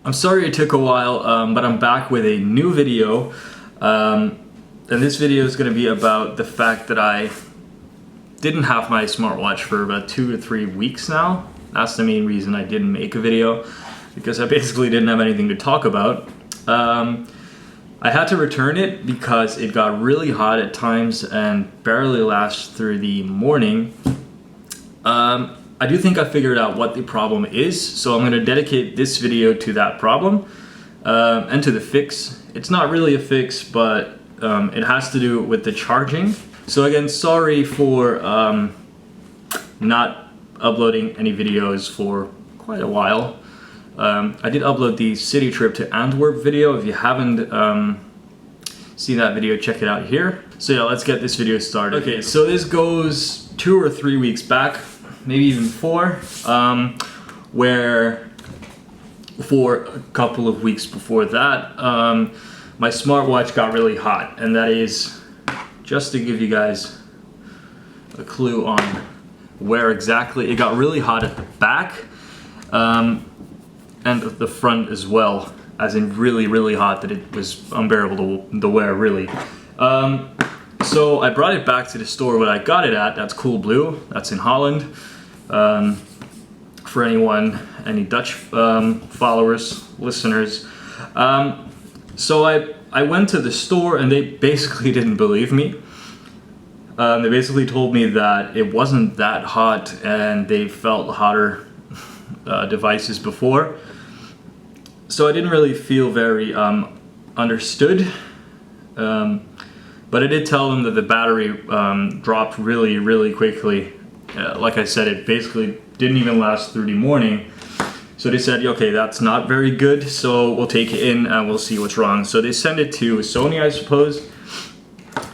I'm sorry it took a while, but I'm back with a new video. And this video is going to be about the fact that I didn't have my smartwatch for about 2 to 3 weeks now. That's the main reason I didn't make a video, because I basically didn't have anything to talk about. I had to return it because it got really hot at times and barely lasts through the morning. I do think I figured out what the problem is, so I'm going to dedicate this video to that problem and to the fix. It's not really a fix, but it has to do with the charging. So again, sorry for not uploading any videos for quite a while. I did upload the city trip to Antwerp video. If you haven't seen that video, check it out here. So yeah, let's get this video started. Okay, so this goes 2 or 3 weeks back, maybe even 4, where for a couple of weeks before that, my smartwatch got really hot, and that is, just to give you guys a clue on where exactly, it got really hot at the back, and at the front as well, as in really hot that it was unbearable to wear, really. So I brought it back to the store where I got it at. That's Coolblue, that's in Holland. For any Dutch followers, listeners. So I went to the store and they basically didn't believe me. They basically told me that it wasn't that hot and they felt hotter devices before. So I didn't really feel very understood. But I did tell them that the battery dropped really quickly. Like I said, it basically didn't even last through the morning. So they said, okay, that's not very good, so we'll take it in and we'll see what's wrong. So they sent it to Sony, I suppose,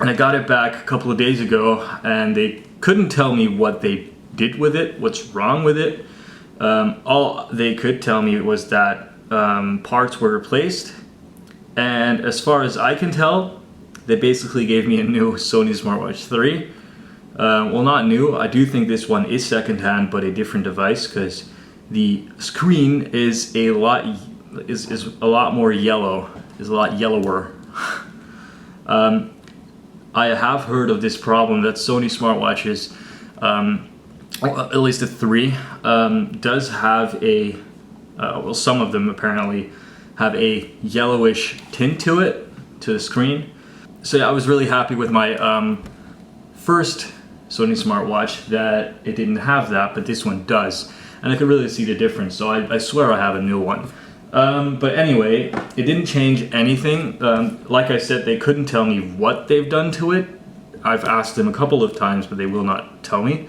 and I got it back a couple of days ago, and they couldn't tell me what they did with it, what's wrong with it. All they could tell me was that parts were replaced, and as far as I can tell, they basically gave me a new Sony Smartwatch 3. Well, not new. I do think this one is secondhand, but a different device, because the screen is a lot more yellow. Is a lot yellower. I have heard of this problem that Sony smartwatches, at least the 3, does have a well, some of them apparently have a yellowish tint to it, to the screen. So yeah, I was really happy with my first Sony smartwatch that it didn't have that, but this one does. And I could really see the difference, so I swear I have a new one. But anyway, it didn't change anything. Like I said, they couldn't tell me what they've done to it. I've asked them a couple of times, but they will not tell me.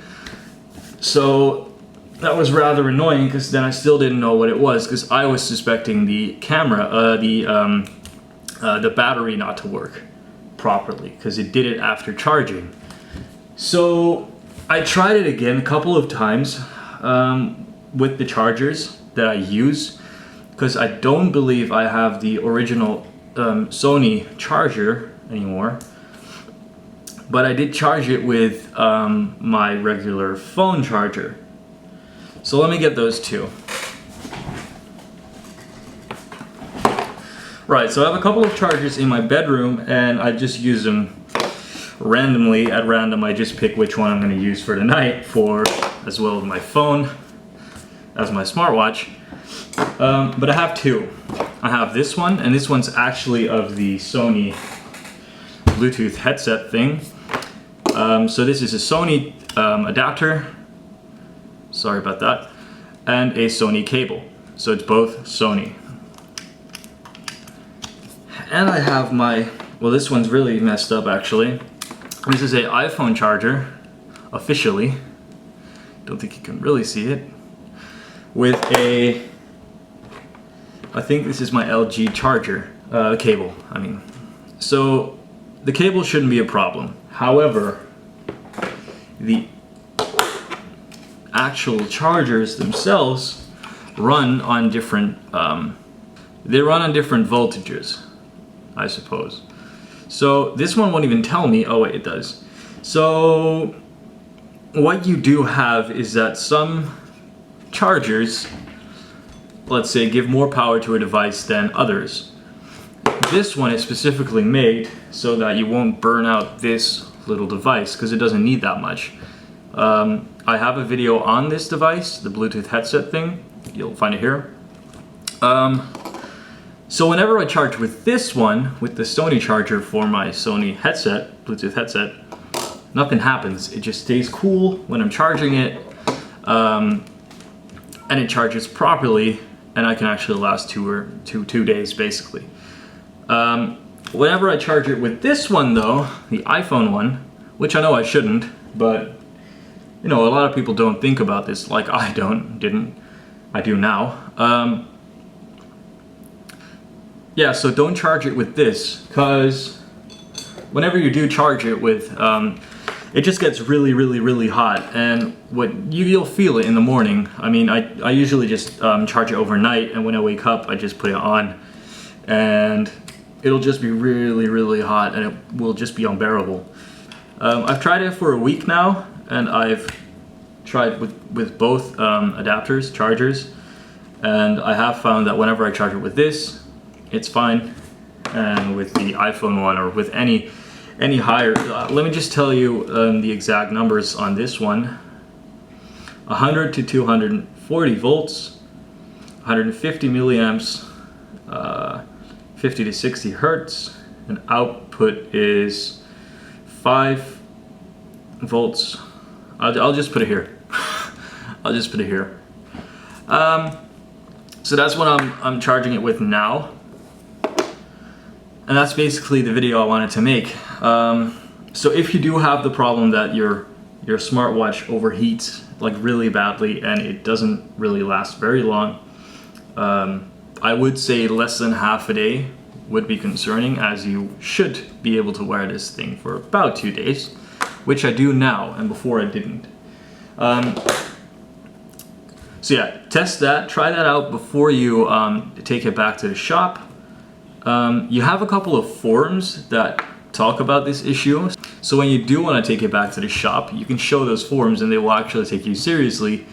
So that was rather annoying, because then I still didn't know what it was, because I was suspecting the camera, the battery not to work properly, because it did it after charging. So I tried it again a couple of times with the chargers that I use, because I don't believe I have the original Sony charger anymore, but I did charge it with my regular phone charger. So let me get those two. Right, so I have a couple of chargers in my bedroom, and I just use them randomly, at random. I just pick which one I'm going to use for the night, as well as my phone, as my smartwatch. But I have 2. I have this one, and this one's actually of the Sony Bluetooth headset thing. So this is a Sony adapter, sorry about that, and a Sony cable. So it's both Sony. And I have my, well, this one's really messed up actually. This is an iPhone charger, officially. Don't think you can really see it. With a, I think this is my LG charger, cable, I mean. So the cable shouldn't be a problem. However, the actual chargers themselves run on different, they run on different voltages, I suppose. So this one won't even tell me. Oh wait, it does. So what you do have is that some chargers let's say, give more power to a device than others. This one is specifically made so that you won't burn out this little device because it doesn't need that much. I have a video on this device, the Bluetooth headset thing. You'll find it here. So whenever I charge with this one, with the Sony charger for my Sony headset, Bluetooth headset, nothing happens. It just stays cool when I'm charging it, and it charges properly, and I can actually last two days basically. Whenever I charge it with this one though, the iPhone one, which I know I shouldn't, but you know, a lot of people don't think about this like I didn't. I do now. Yeah, so don't charge it with this, because whenever you do charge it with, it just gets really hot, and you'll feel it in the morning. I mean, I usually just charge it overnight, and when I wake up, I just put it on, and it'll just be really hot, and it will just be unbearable. I've tried it for a week now, and I've tried with both adapters, chargers, and I have found that whenever I charge it with this, it's fine, and with the iPhone one or with any higher, let me just tell you the exact numbers on this one. 100 to 240 volts, 150 milliamps, 50 to 60 hertz, and output is 5 volts. I'll just put it here. I'll just put it here. So that's what I'm charging it with now. And that's basically the video I wanted to make. So if you do have the problem that your smartwatch overheats like really badly and it doesn't really last very long, I would say less than half a day would be concerning, as you should be able to wear this thing for about 2 days, which I do now, and before I didn't. So yeah, test that, try that out before you take it back to the shop. You have a couple of forums that talk about this issue. So when you do want to take it back to the shop, you can show those forums and they will actually take you seriously.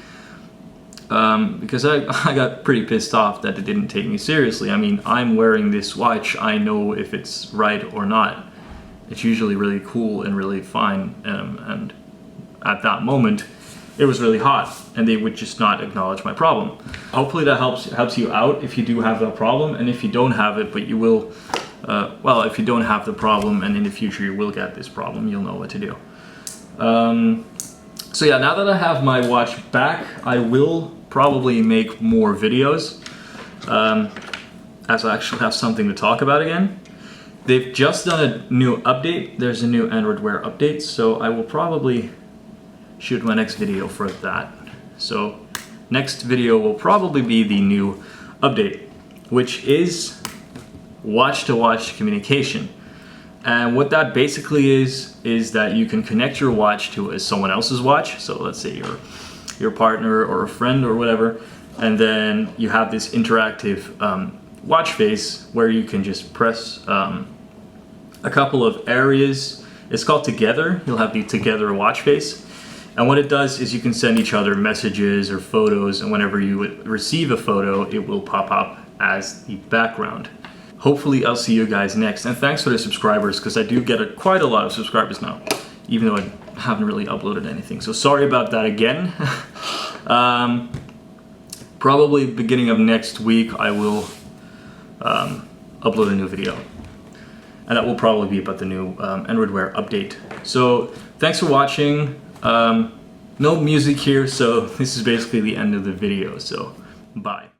Because I got pretty pissed off that it didn't take me seriously. I mean, I'm wearing this watch, I know if it's right or not. It's usually really cool and really fine, and at that moment, it was really hot, and they would just not acknowledge my problem. Hopefully that helps you out if you do have that problem, and if you don't have it, but you will, well, if you don't have the problem and in the future you will get this problem, you'll know what to do. So yeah, now that I have my watch back, I will probably make more videos, as I actually have something to talk about again. They've just done a new update. There's a new Android Wear update, so I will probably shoot my next video for that. So next video will probably be the new update, which is watch-to-watch communication. And what that basically is that you can connect your watch to someone else's watch. So let's say your partner or a friend or whatever, and then you have this interactive watch face where you can just press a couple of areas. It's called Together. You'll have the Together watch face. And what it does is you can send each other messages or photos, and whenever you receive a photo, it will pop up as the background. Hopefully I'll see you guys next. And thanks for the subscribers, because I do get quite a lot of subscribers now, even though I haven't really uploaded anything. So sorry about that again. Probably beginning of next week I will upload a new video. And that will probably be about the new Android Wear update. So thanks for watching. No music here, so this is basically the end of the video, so bye.